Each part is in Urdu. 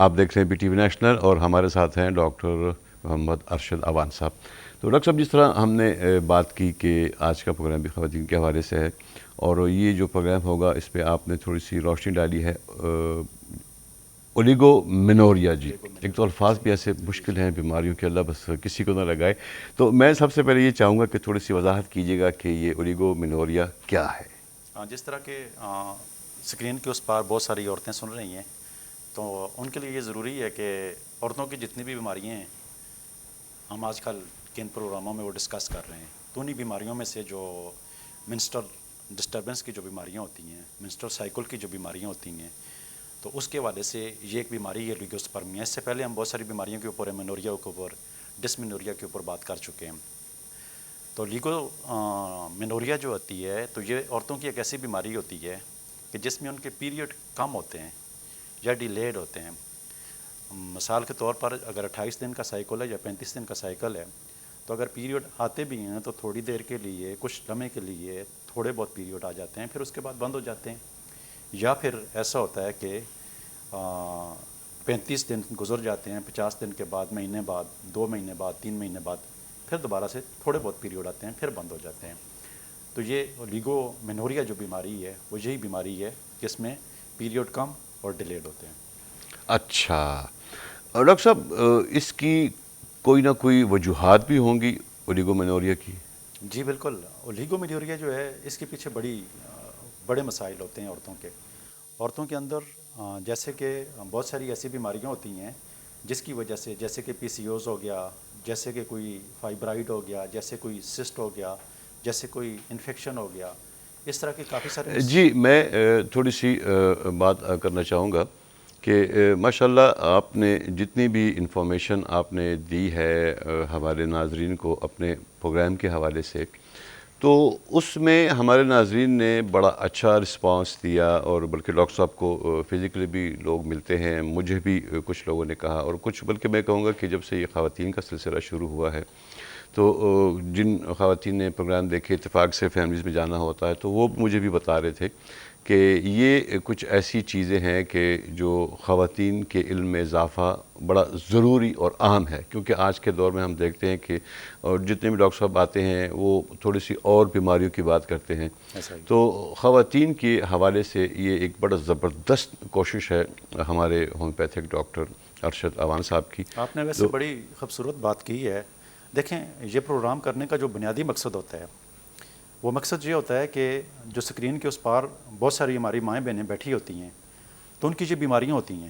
آپ دیکھ رہے ہیں PTV نیشنل اور ہمارے ساتھ ہیں ڈاکٹر محمد ارشد اعوان صاحب. تو ڈاکٹر صاحب، جس طرح ہم نے بات کی کہ آج کا پروگرام بھی خواتین کے حوالے سے ہے، اور یہ جو پروگرام ہوگا اس پہ آپ نے تھوڑی سی روشنی ڈالی ہے اولیگو منوریا. جی، ایک تو الفاظ بھی ایسے مشکل ہیں بیماریوں کے، اللہ بس کسی کو نہ لگائے. تو میں سب سے پہلے یہ چاہوں گا کہ تھوڑی سی وضاحت کیجیے گا کہ یہ اولیگو منوریا کیا ہے. جس طرح کہ اسکرین کے اس پار بہت ساری عورتیں سن رہی ہیں، تو ان کے لیے یہ ضروری ہے کہ عورتوں کی جتنی بھی بیماریاں ہیں، ہم آج کل کن پروگراموں میں وہ ڈسکس کر رہے ہیں، تو انہیں بیماریوں میں سے جو منسٹرل ڈسٹربنس کی جو بیماریاں ہوتی ہیں، منسٹرل سائیکل کی جو بیماریاں ہوتی ہیں، تو اس کے حوالے سے یہ ایک بیماری ہے اولیگوسپرمیا. اس سے پہلے ہم بہت ساری بیماریوں کے اوپر، منوریا کے اوپر، ڈسمنوریا کے اوپر بات کر چکے ہیں. تو اولیگو منوریا جو ہوتی ہے، تو یہ عورتوں کی ایک ایسی بیماری ہوتی ہے کہ جس میں ان کے پیریڈ کم ہوتے ہیں یا ڈیلیڈ ہوتے ہیں. مثال کے طور پر اگر 28 دن کا سائیکل ہے یا 35 دن کا سائیکل ہے، تو اگر پیریڈ آتے بھی ہیں تو تھوڑی دیر کے لیے، کچھ لمحے کے لیے تھوڑے بہت پیریڈ آ جاتے ہیں، پھر اس کے بعد بند ہو جاتے ہیں. یا پھر ایسا ہوتا ہے کہ 35 دن گزر جاتے ہیں، 50 دن کے بعد، مہینے بعد، 2 مہینے بعد، 3 مہینے بعد پھر دوبارہ سے تھوڑے بہت پیریڈ آتے ہیں، پھر بند ہو جاتے ہیں. تو یہ اولیگو منوریا جو بیماری ہے وہ یہی بیماری ہے جس میں پیریڈ کم اور ڈیلیڈ ہوتے ہیں. اچھا ڈاکٹر صاحب، اس کی کوئی نہ کوئی وجوہات بھی ہوں گی اولیگو منوریا کی؟ جی بالکل. اولیگو منوریا جو ہے، اس کے پیچھے بڑے مسائل ہوتے ہیں عورتوں کے اندر. جیسے کہ بہت ساری ایسی بیماریاں ہوتی ہیں جس کی وجہ سے، جیسے کہ PCOS ہو گیا، جیسے کہ کوئی فائبرائڈ ہو گیا، جیسے کوئی سسٹ ہو گیا، جیسے کوئی انفیکشن ہو گیا، اس طرح کے کافی سارے جی، میں تھوڑی سی بات کرنا چاہوں گا کہ ماشاءاللہ آپ نے جتنی بھی انفارمیشن آپ نے دی ہے ہمارے ناظرین کو اپنے پروگرام کے حوالے سے، تو اس میں ہمارے ناظرین نے بڑا اچھا رسپانس دیا، اور بلکہ ڈاکٹر صاحب کو فزیکلی بھی لوگ ملتے ہیں، مجھے بھی کچھ لوگوں نے کہا، اور کچھ بلکہ میں کہوں گا کہ جب سے یہ خواتین کا سلسلہ شروع ہوا ہے، تو جن خواتین نے پروگرام دیکھے، اتفاق سے فیملیز میں جانا ہوتا ہے، تو وہ مجھے بھی بتا رہے تھے کہ یہ کچھ ایسی چیزیں ہیں کہ جو خواتین کے علم میں اضافہ بڑا ضروری اور اہم ہے. کیونکہ آج کے دور میں ہم دیکھتے ہیں کہ اور جتنے بھی ڈاکٹر صاحب آتے ہیں وہ تھوڑی سی اور بیماریوں کی بات کرتے ہیں. تو خواتین کے حوالے سے یہ ایک بڑا زبردست کوشش ہے ہمارے ہومیوپیتھک ڈاکٹر ارشد اعوان صاحب کی. آپ نے ویسے بڑی خوبصورت بات کی ہے. دیکھیں، یہ پروگرام کرنے کا جو بنیادی مقصد ہوتا ہے، وہ مقصد یہ ہوتا ہے کہ جو سکرین کے اس پار بہت ساری ہماری مائیں بہنیں بیٹھی ہوتی ہیں، تو ان کی جو بیماریاں ہوتی ہیں،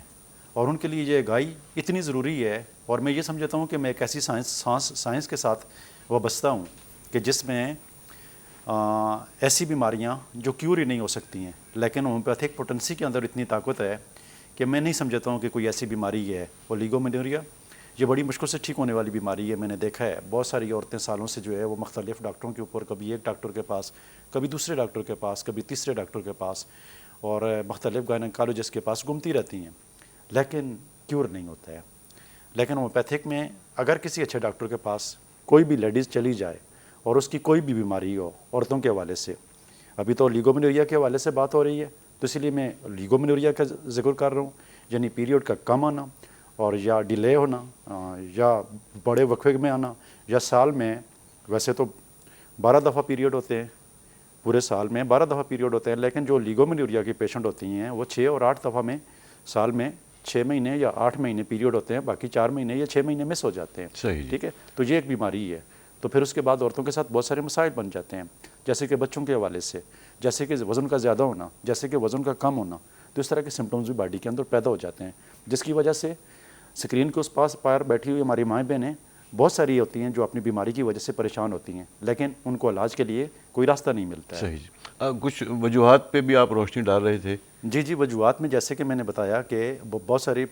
اور ان کے لیے یہ آگاہی اتنی ضروری ہے. اور میں یہ سمجھتا ہوں کہ میں ایک ایسی سائنس کے ساتھ وابستہ ہوں کہ جس میں ایسی بیماریاں جو کیور ہی نہیں ہو سکتی ہیں، لیکن ہومیوپیتھک پوٹنسی کے اندر اتنی طاقت ہے کہ میں نہیں سمجھتا ہوں کہ کوئی ایسی بیماری ہے. اولیگو منوریا یہ بڑی مشکل سے ٹھیک ہونے والی بیماری ہے. میں نے دیکھا ہے بہت ساری عورتیں سالوں سے جو ہے وہ مختلف ڈاکٹروں کے اوپر، کبھی ایک ڈاکٹر کے پاس، کبھی دوسرے ڈاکٹر کے پاس، کبھی تیسرے ڈاکٹر کے پاس، اور مختلف گائنیکالوجسٹ کے پاس گھومتی رہتی ہیں، لیکن کیور نہیں ہوتا ہے. لیکن ہومیوپیتھک میں اگر کسی اچھے ڈاکٹر کے پاس کوئی بھی لیڈیز چلی جائے اور اس کی کوئی بھی بیماری ہو عورتوں کے حوالے سے، ابھی تو اولیگو منوریا کے حوالے سے بات ہو رہی ہے، تو اس لیے میں اولیگو منوریا کا ذکر کر رہا ہوں، یعنی پیریڈ کا کم آنا، اور یا ڈیلے ہونا، یا بڑے وقفے میں آنا، یا سال میں ویسے تو 12 دفعہ پیریڈ ہوتے ہیں، پورے سال میں 12 دفعہ پیریڈ ہوتے ہیں، لیکن جو اولیگو منوریا کی پیشنٹ ہوتی ہیں وہ 6 اور 8 دفعہ میں سال میں 6 مہینے یا 8 مہینے پیریڈ ہوتے ہیں، باقی 4 مہینے یا 6 مہینے مس ہو جاتے ہیں. صحیح. ٹھیک ہے، تو یہ ایک بیماری ہے. تو پھر اس کے بعد عورتوں کے ساتھ بہت سارے مسائل بن جاتے ہیں، جیسے کہ بچوں کے حوالے سے، جیسے کہ وزن کا زیادہ ہونا، جیسے کہ وزن کا کم ہونا. تو اس طرح کے سمٹمز بھی باڈی کے اندر پیدا ہو جاتے ہیں، جس کی وجہ سے سکرین کے اس پاس پار بیٹھی ہوئی ہماری مائیں بہنیں بہت ساری ہوتی ہیں جو اپنی بیماری کی وجہ سے پریشان ہوتی ہیں، لیکن ان کو علاج کے لیے کوئی راستہ نہیں ملتا ہے. صحیح. کچھ وجوہات پہ بھی آپ روشنی ڈال رہے تھے. جی وجوہات میں جیسے کہ میں نے بتایا کہ بہت ساری،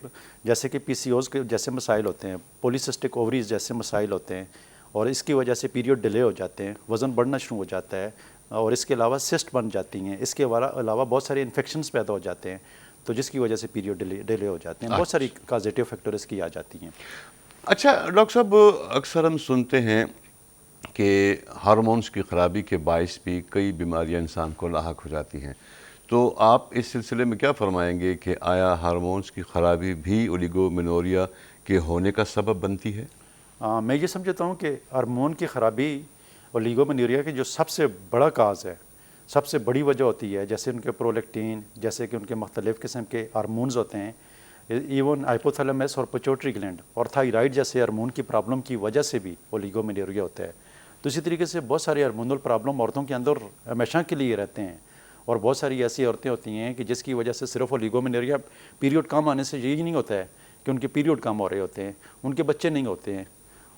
جیسے کہ PCOS کے جیسے مسائل ہوتے ہیں، پولیسسٹک اووریز جیسے مسائل ہوتے ہیں، اور اس کی وجہ سے پیریڈ ڈیلے ہو جاتے ہیں، وزن بڑھنا شروع ہو جاتا ہے، اور اس کے علاوہ سسٹ بن جاتی ہیں، اس کے علاوہ بہت سارے انفیکشنز پیدا ہو جاتے ہیں، تو جس کی وجہ سے پیریڈ ڈیلے ہو جاتے ہیں. بہت ساری کازیٹیو فیکٹر اس کی آ جاتی ہیں. اچھا ڈاکٹر صاحب، اکثر ہم سنتے ہیں کہ ہارمونز کی خرابی کے باعث بھی کئی بیماریاں انسان کو لاحق ہو جاتی ہیں. تو آپ اس سلسلے میں کیا فرمائیں گے کہ آیا ہارمونز کی خرابی بھی اولیگومینوریا کے ہونے کا سبب بنتی ہے؟ میں یہ سمجھتا ہوں کہ ہارمون کی خرابی اولیگومینوریا کی جو سب سے بڑا کاز ہے، سب سے بڑی وجہ ہوتی ہے، جیسے ان کے پرولیکٹین، جیسے کہ ان کے مختلف قسم کے ہارمونز ہوتے ہیں، ایون ہائپوتھیلیمس اور پیٹیوٹری گلینڈ اور تھائرائڈ جیسے ہارمون کی پرابلم کی وجہ سے بھی اولیگومینوریا ہوتا ہے۔ تو اسی طریقے سے بہت ساری ہارمونل پرابلم عورتوں کے اندر ہمیشہ کے لیے رہتے ہیں، اور بہت ساری ایسی عورتیں ہوتی ہیں کہ جس کی وجہ سے صرف اولیگومینوریا پیریوڈ کم آنے سے یہی نہیں ہوتا ہے کہ ان کے پیریوڈ کم ہو رہے ہوتے ہیں، ان کے بچے نہیں ہوتے ہیں،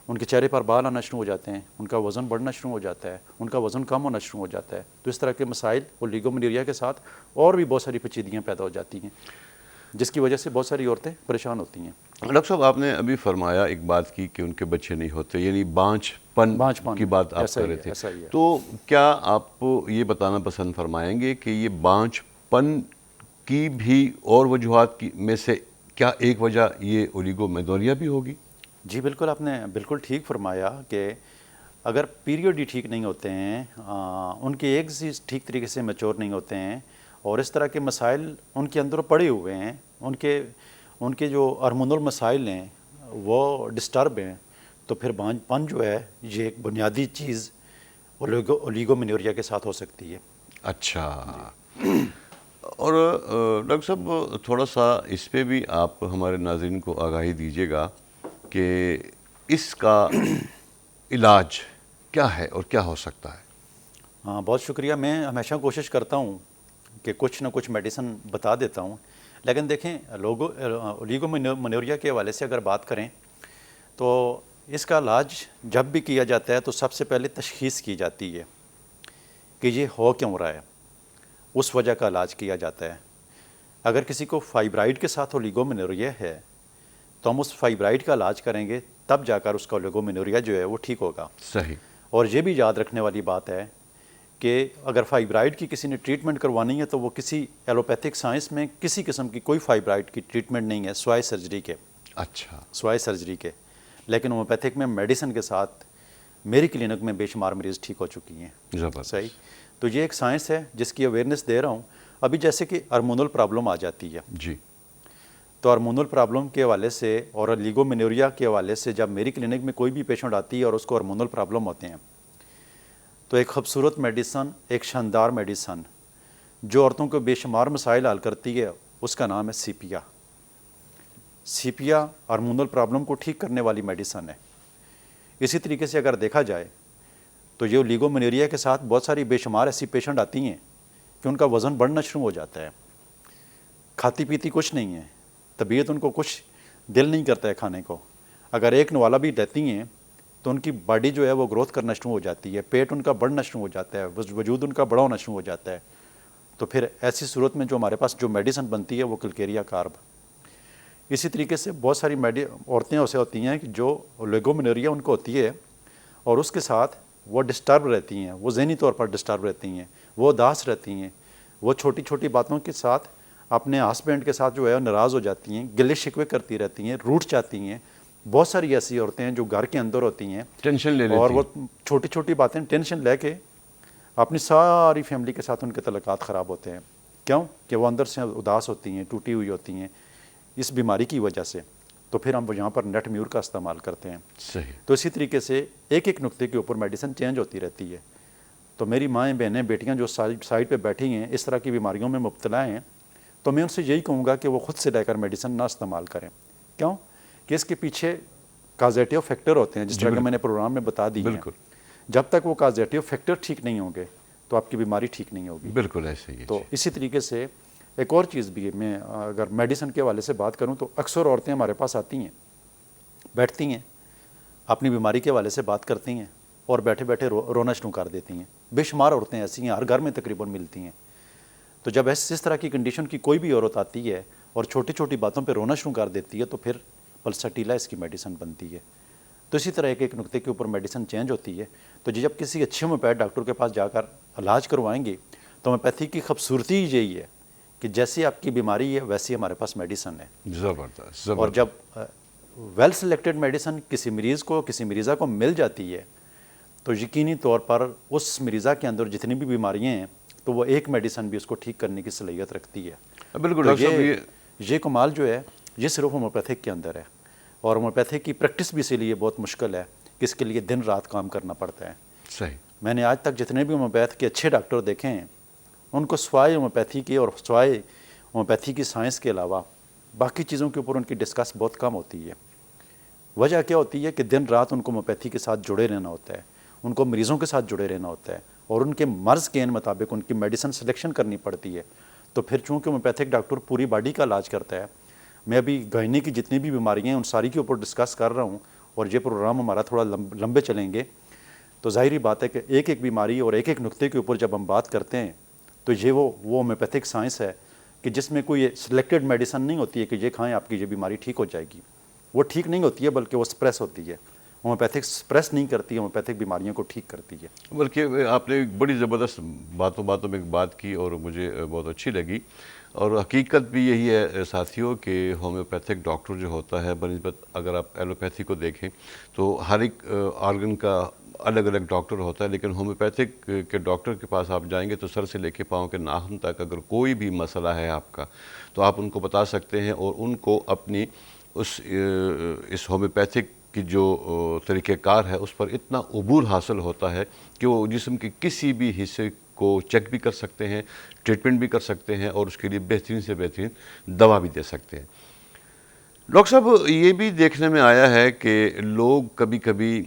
ان کے چہرے پر بال آنا شروع ہو جاتے ہیں، ان کا وزن بڑھنا شروع ہو جاتا ہے، ان کا وزن کم ہونا شروع ہو جاتا ہے۔ تو اس طرح کے مسائل اولیگومینوریا کے ساتھ اور بھی بہت ساری پیچیدگیاں پیدا ہو جاتی ہیں، جس کی وجہ سے بہت ساری عورتیں پریشان ہوتی ہیں۔ ڈاکٹر صاحب، آپ نے ابھی فرمایا ایک بات کی کہ ان کے بچے نہیں ہوتے، یعنی بانجھ پن کی بات آپ کر رہے تھے، تو کیا آپ یہ بتانا پسند فرمائیں گے کہ یہ بانجھ پن کی بھی اور وجوہات میں سے کیا ایک وجہ یہ اولیگومینوریا بھی ہوگی؟ جی بالکل، آپ نے بالکل ٹھیک فرمایا کہ اگر پیریوڈ ہی ٹھیک نہیں ہوتے ہیں، ان کے ایگز ہی ٹھیک طریقے سے میچور نہیں ہوتے ہیں، اور اس طرح کے مسائل ان کے اندر پڑے ہوئے ہیں، ان کے جو ہارمونل مسائل ہیں وہ ڈسٹرب ہیں، تو پھر بانجھ پن جو ہے یہ ایک بنیادی چیز اولیگومینوریا کے ساتھ ہو سکتی ہے۔ اچھا، اور ڈاکٹر صاحب تھوڑا سا اس پہ بھی آپ ہمارے ناظرین کو آگاہی دیجیے گا کہ اس کا علاج کیا ہے اور کیا ہو سکتا ہے؟ ہاں، بہت شکریہ۔ میں ہمیشہ کوشش کرتا ہوں کہ کچھ نہ کچھ میڈیسن بتا دیتا ہوں، لیکن دیکھیں اولیگومینوریا کے حوالے سے اگر بات کریں تو اس کا علاج جب بھی کیا جاتا ہے تو سب سے پہلے تشخیص کی جاتی ہے کہ یہ ہو کیوں رہا ہے، اس وجہ کا علاج کیا جاتا ہے۔ اگر کسی کو فائبرائڈ کے ساتھ اولیگومینوریا ہے تو ہم اس فائبرائڈ کا علاج کریں گے، تب جا کر اس کا اولیگومینوریا جو ہے وہ ٹھیک ہوگا۔ صحیح۔ اور یہ بھی یاد رکھنے والی بات ہے کہ اگر فائبرائڈ کی کسی نے ٹریٹمنٹ کروانی ہے تو وہ کسی ایلوپیتھک سائنس میں کسی قسم کی کوئی فائبرائڈ کی ٹریٹمنٹ نہیں ہے سوائے سرجری کے۔ اچھا، سوائے سرجری کے، لیکن ہومیوپیتھک میں میڈیسن کے ساتھ میری کلینک میں بے شمار مریض ٹھیک ہو چکی ہیں۔ زبردست۔ صحیح۔ تو یہ ایک سائنس ہے جس کی اویئرنیس دے رہا ہوں۔ ابھی جیسے کہ ہارمونل پرابلم آ جاتی ہے، جی، تو ہارمونل پرابلم کے حوالے سے اور اولیگومینوریا کے حوالے سے جب میری کلینک میں کوئی بھی پیشنٹ آتی ہے اور اس کو ہارمونل پرابلم ہوتے ہیں، تو ایک خوبصورت میڈیسن، ایک شاندار میڈیسن جو عورتوں کو بے شمار مسائل حل کرتی ہے، اس کا نام ہے سیپیا۔ سیپیا ہارمونل پرابلم کو ٹھیک کرنے والی میڈیسن ہے۔ اسی طریقے سے اگر دیکھا جائے تو یہ اولیگومینوریا کے ساتھ بہت ساری بے شمار ایسی پیشنٹ آتی ہیں کہ ان کا وزن بڑھنا شروع ہو جاتا ہے، کھاتی پیتی کچھ نہیں ہے، طبیعت ان کو کچھ دل نہیں کرتا ہے کھانے کو، اگر ایک نوالا بھی لیتی ہیں تو ان کی باڈی جو ہے وہ گروتھ کرنا شروع ہو جاتی ہے، پیٹ ان کا بڑھنا شروع ہو جاتا ہے، وجود ان کا بڑا ہونا شروع ہو جاتا ہے۔ تو پھر ایسی صورت میں جو ہمارے پاس جو میڈیسن بنتی ہے وہ کلکیریا کارب۔ اسی طریقے سے بہت ساری عورتیں ایسے ہوتی ہیں کہ جو اولیگومینوریا ان کو ہوتی ہے اور اس کے ساتھ وہ ڈسٹرب رہتی ہیں، وہ ذہنی طور پر ڈسٹرب رہتی ہیں، وہ اداس رہتی ہیں، وہ چھوٹی چھوٹی باتوں کے ساتھ اپنے ہسبینڈ کے ساتھ جو ہے ناراض ہو جاتی ہیں، گلے شکوے کرتی رہتی ہیں، روٹھ جاتی ہیں۔ بہت ساری ایسی عورتیں ہیں جو گھر کے اندر ہوتی ہیں، ٹینشن لے لیتی اور ہیں، وہ چھوٹی چھوٹی باتیں ٹینشن لے کے اپنی ساری فیملی کے ساتھ ان کے تعلقات خراب ہوتے ہیں۔ کیوں؟ کہ وہ اندر سے اداس ہوتی ہیں، ٹوٹی ہوئی ہوتی ہیں اس بیماری کی وجہ سے۔ تو پھر ہم یہاں پر نیٹ میور کا استعمال کرتے ہیں۔ صحیح۔ تو اسی طریقے سے ایک ایک نقطے کے اوپر میڈیسن چینج ہوتی رہتی ہے۔ تو میری مائیں، بہنیں، بیٹیاں جو سائڈ پہ بیٹھی ہیں اس طرح کی بیماریوں میں مبتلا ہیں، تو میں ان سے یہی کہوں گا کہ وہ خود سے لے کر میڈیسن نہ استعمال کریں۔ کیوں؟ کہ اس کے پیچھے کازیٹیو فیکٹر ہوتے ہیں، جس طرح کہ میں نے پروگرام میں بتا دی ہیں۔ جب تک وہ کازیٹیو فیکٹر ٹھیک نہیں ہوں گے تو آپ کی بیماری ٹھیک نہیں ہوگی۔ بالکل ایسے ہی ہے۔ تو اسی طریقے سے ایک اور چیز بھی ہے، میں اگر میڈیسن کے حوالے سے بات کروں تو اکثر عورتیں ہمارے پاس آتی ہیں، بیٹھتی ہیں، اپنی بیماری کے حوالے سے بات کرتی ہیں اور بیٹھے بیٹھے رونا شروع کر دیتی ہیں۔ بے شمار عورتیں ایسی ہیں، ہر گھر میں تقریباً ملتی ہیں۔ تو جب اس طرح کی کنڈیشن کی کوئی بھی عورت آتی ہے اور چھوٹی چھوٹی باتوں پہ رونا شروع کر دیتی ہے تو پھر پلسٹیلا اس کی میڈیسن بنتی ہے۔ تو اسی طرح ایک ایک نقطے کے اوپر میڈیسن چینج ہوتی ہے۔ تو جب کسی اچھے ہومیوپیتھ ڈاکٹر کے پاس جا کر علاج کروائیں گے تو ہومیوپیتھی کی خوبصورتی یہی ہے کہ جیسی آپ کی بیماری ہے ویسی ہمارے پاس میڈیسن ہے۔ زبردست۔ اور جب ویل سلیکٹڈ میڈیسن کسی مریض کو، کسی مریضہ کو مل جاتی ہے تو یقینی طور پر اس مریضہ کے اندر جتنی بھی بیماریاں ہیں تو وہ ایک میڈیسن بھی اس کو ٹھیک کرنے کی صلاحیت رکھتی ہے. بالکل تو ڈاکٹر صاحب یہ کمال جو ہے یہ صرف ہومیوپیتھک کے اندر ہے, اور ہومیوپیتھک کی پریکٹس بھی اسی لیے بہت مشکل ہے کہ اس کے لیے دن رات کام کرنا پڑتا ہے. صحیح. میں نے آج تک جتنے بھی ہومیوپیتھ کے اچھے ڈاکٹر دیکھے ہیں ان کو سوائے ہومیوپیتھی کے اور سوائے ہومیوپیتھی کی سائنس کے علاوہ باقی چیزوں کے اوپر ان کی ڈسکس بہت کم ہوتی ہے. وجہ کیا ہوتی ہے کہ دن رات ان کو ہومیوپیتھی کے ساتھ جڑے رہنا ہوتا ہے, ان کو مریضوں کے ساتھ جڑے رہنا ہوتا ہے, اور ان کے مرض کے مطابق ان کی میڈیسن سلیکشن کرنی پڑتی ہے. تو پھر چونکہ ہومیوپیتھک ڈاکٹر پوری باڈی کا علاج کرتا ہے, میں ابھی گائنی کی جتنی بھی بیماریاں ہیں ان ساری کے اوپر ڈسکس کر رہا ہوں, اور یہ پروگرام ہمارا تھوڑا لمبے چلیں گے, تو ظاہری بات ہے کہ ایک ایک بیماری اور ایک ایک نقطے کے اوپر جب ہم بات کرتے ہیں تو یہ وہ ہومیوپیتھک سائنس ہے کہ جس میں کوئی سلیکٹڈ میڈیسن نہیں ہوتی ہے کہ یہ کھائیں آپ کی یہ بیماری ٹھیک ہو جائے گی. وہ ٹھیک نہیں ہوتی ہے بلکہ وہ سپریس ہوتی ہے. ہومیوپیتھک سپریس نہیں کرتی ہے, ہومیوپیتھک بیماریوں کو ٹھیک کرتی ہے. بلکہ آپ نے ایک بڑی زبردست باتوں میں ایک بات کی اور مجھے بہت اچھی لگی, اور حقیقت بھی یہی ہے ساتھیوں کہ ہومیوپیتھک ڈاکٹر جو ہوتا ہے بنسبت اگر آپ ایلوپیتھی کو دیکھیں تو ہر ایک آرگن کا الگ الگ ڈاکٹر ہوتا ہے, لیکن ہومیوپیتھک کے ڈاکٹر کے پاس آپ جائیں گے تو سر سے لے کے پاؤں کے ناخن تک اگر کوئی بھی مسئلہ ہے آپ کا تو آپ ان کو بتا سکتے ہیں, اور ان کو اپنی اس ہومیوپیتھک کی جو طریقہ کار ہے اس پر اتنا عبور حاصل ہوتا ہے کہ وہ جسم کے کسی بھی حصے کو چیک بھی کر سکتے ہیں, ٹریٹمنٹ بھی کر سکتے ہیں, اور اس کے لیے بہترین سے بہترین دوا بھی دے سکتے ہیں. ڈاکٹر صاحب یہ بھی دیکھنے میں آیا ہے کہ لوگ کبھی کبھی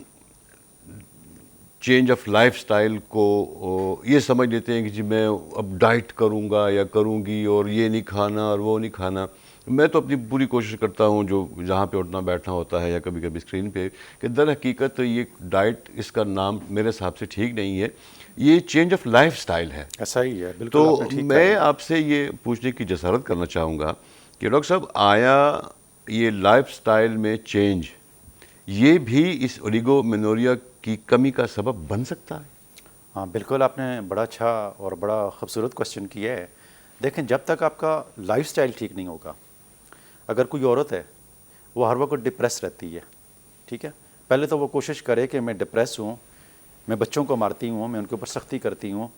چینج آف لائف سٹائل کو یہ سمجھ لیتے ہیں کہ جی میں اب ڈائٹ کروں گا یا کروں گی اور یہ نہیں کھانا اور وہ نہیں کھانا. میں تو اپنی پوری کوشش کرتا ہوں جو جہاں پہ اٹھنا بیٹھنا ہوتا ہے یا کبھی کبھی اسکرین پہ, کہ در حقیقت یہ ڈائٹ اس کا نام میرے حساب سے ٹھیک نہیں ہے, یہ چینج آف لائف سٹائل ہے. ایسا ہی ہے, بالکل تو آپ نے ٹھیک کہا. میں آپ سے یہ پوچھنے کی جسارت کرنا چاہوں گا کہ ڈاکٹر صاحب آیا یہ لائف سٹائل میں چینج یہ بھی اس اولیگو مینوریا کی کمی کا سبب بن سکتا ہے؟ ہاں بالکل, آپ نے بڑا اچھا اور بڑا خوبصورت کوشچن کیا ہے. دیکھیں جب تک آپ کا لائف سٹائل ٹھیک نہیں ہوگا, اگر کوئی عورت ہے وہ ہر وقت ڈپریس رہتی ہے, ٹھیک ہے, پہلے تو وہ کوشش کرے کہ میں ڈپریس ہوں, میں بچوں کو مارتی ہوں, میں ان کے اوپر سختی کرتی ہوں,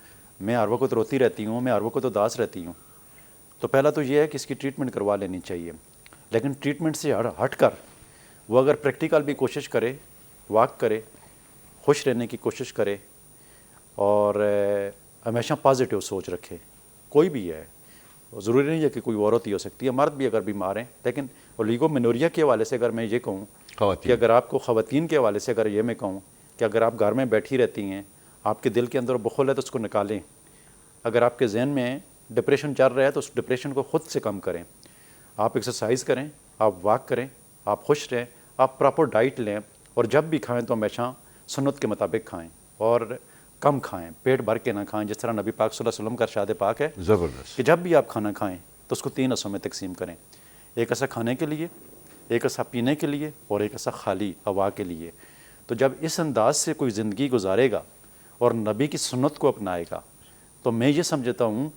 میں ہر وقت روتی رہتی ہوں, میں ہر وقت اداس رہتی ہوں, تو پہلا تو یہ ہے کہ اس کی ٹریٹمنٹ کروا لینی چاہیے. لیکن ٹریٹمنٹ سے ہٹ کر وہ اگر پریکٹیکل بھی کوشش کرے, واک کرے, خوش رہنے کی کوشش کرے, اور ہمیشہ پازیٹیو سوچ رکھے. کوئی بھی ہے, ضروری نہیں ہے کہ کوئی عورت ہی ہو سکتی ہے, مرد بھی اگر بیمار ہیں. لیکن اولیگو مینوریا کے حوالے سے اگر میں یہ کہوں کہ اگر آپ کو خواتین کے حوالے سے اگر یہ میں کہوں کہ اگر آپ گھر میں بیٹھی رہتی ہیں, آپ کے دل کے اندر بخل ہے تو اس کو نکالیں. اگر آپ کے ذہن میں ڈپریشن چل رہا ہے تو اس ڈپریشن کو خود سے کم کریں. آپ ایکسرسائز کریں, آپ واک کریں, آپ خوش رہیں, آپ پراپر ڈائٹ لیں, اور جب بھی کھائیں تو ہمیشہ سنت کے مطابق کھائیں اور کم کھائیں, پیٹ بھر کے نہ کھائیں. جس طرح نبی پاک صلی اللہ علیہ وسلم کا ارشاد پاک ہے زبردست کہ جب بھی آپ کھانا کھائیں تو اس کو 3 حصوں میں تقسیم کریں, ایک حصہ کھانے کے لیے, ایک حصہ پینے کے لیے, اور ایک حصہ خالی ہوا کے لیے. تو جب اس انداز سے کوئی زندگی گزارے گا اور نبی کی سنت کو اپنائے گا تو میں یہ سمجھتا ہوں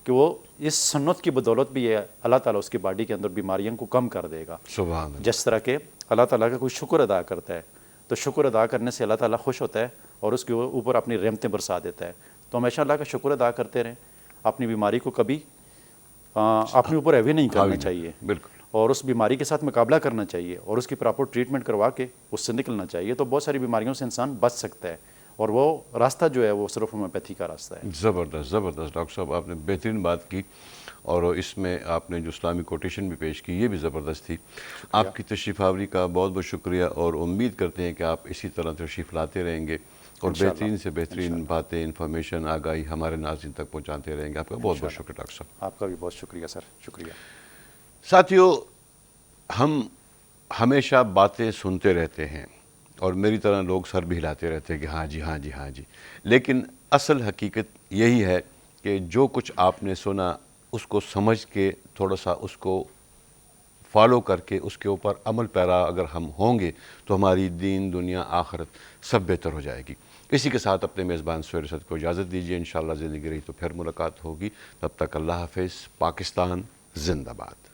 کہ وہ اس سنت کی بدولت بھی ہے اللہ تعالیٰ اس کی باڈی کے اندر بیماریوں کو کم کر دے گا. سبحان اللہ. جس طرح کہ اللہ تعالیٰ کا کوئی شکر ادا کرتا ہے تو شکر ادا کرنے سے اللہ تعالیٰ خوش ہوتا ہے اور اس کے اوپر اپنی رحمتیں برسا دیتا ہے. تو ہمیشہ اللہ کا شکر ادا کرتے رہیں, اپنی بیماری کو کبھی اپنے اوپر ہیوی نہیں کرنا چاہیے, بالکل, اور اس بیماری کے ساتھ مقابلہ کرنا چاہیے اور اس کی پراپر ٹریٹمنٹ کروا کے اس سے نکلنا چاہیے. تو بہت ساری بیماریوں سے انسان بچ سکتا ہے, اور وہ راستہ جو ہے وہ صرف ہومیوپیتھی کا راستہ ہے. زبردست زبردست. ڈاکٹر صاحب آپ نے بہترین بات کی, اور اس میں آپ نے جو اسلامی کوٹیشن بھی پیش کی یہ بھی زبردست تھی. آپ کی تشریف آوری کا بہت بہت شکریہ, اور امید کرتے ہیں کہ آپ اسی طرح تشریف لاتے رہیں گے اور بہترین سے بہترین باتیں, انفارمیشن, آگاہی ہمارے ناظرین تک پہنچاتے رہیں گے. آپ کا بہت بہت شکریہ ڈاکٹر صاحب. آپ کا بھی بہت شکریہ سر, شکریہ. ساتھیو, ہم ہمیشہ باتیں سنتے رہتے ہیں اور میری طرح لوگ سر بھی ہلاتے رہتے ہیں کہ ہاں جی ہاں جی ہاں جی, لیکن اصل حقیقت یہی ہے کہ جو کچھ آپ نے سنا اس کو سمجھ کے تھوڑا سا اس کو فالو کر کے اس کے اوپر عمل پیرا اگر ہم ہوں گے تو ہماری دین, دنیا, آخرت سب بہتر ہو جائے گی. اسی کے ساتھ اپنے میزبان سویر صد کو اجازت دیجیے. انشاءاللہ زندگی رہی تو پھر ملاقات ہوگی. تب تک اللہ حافظ. پاکستان زندہ باد.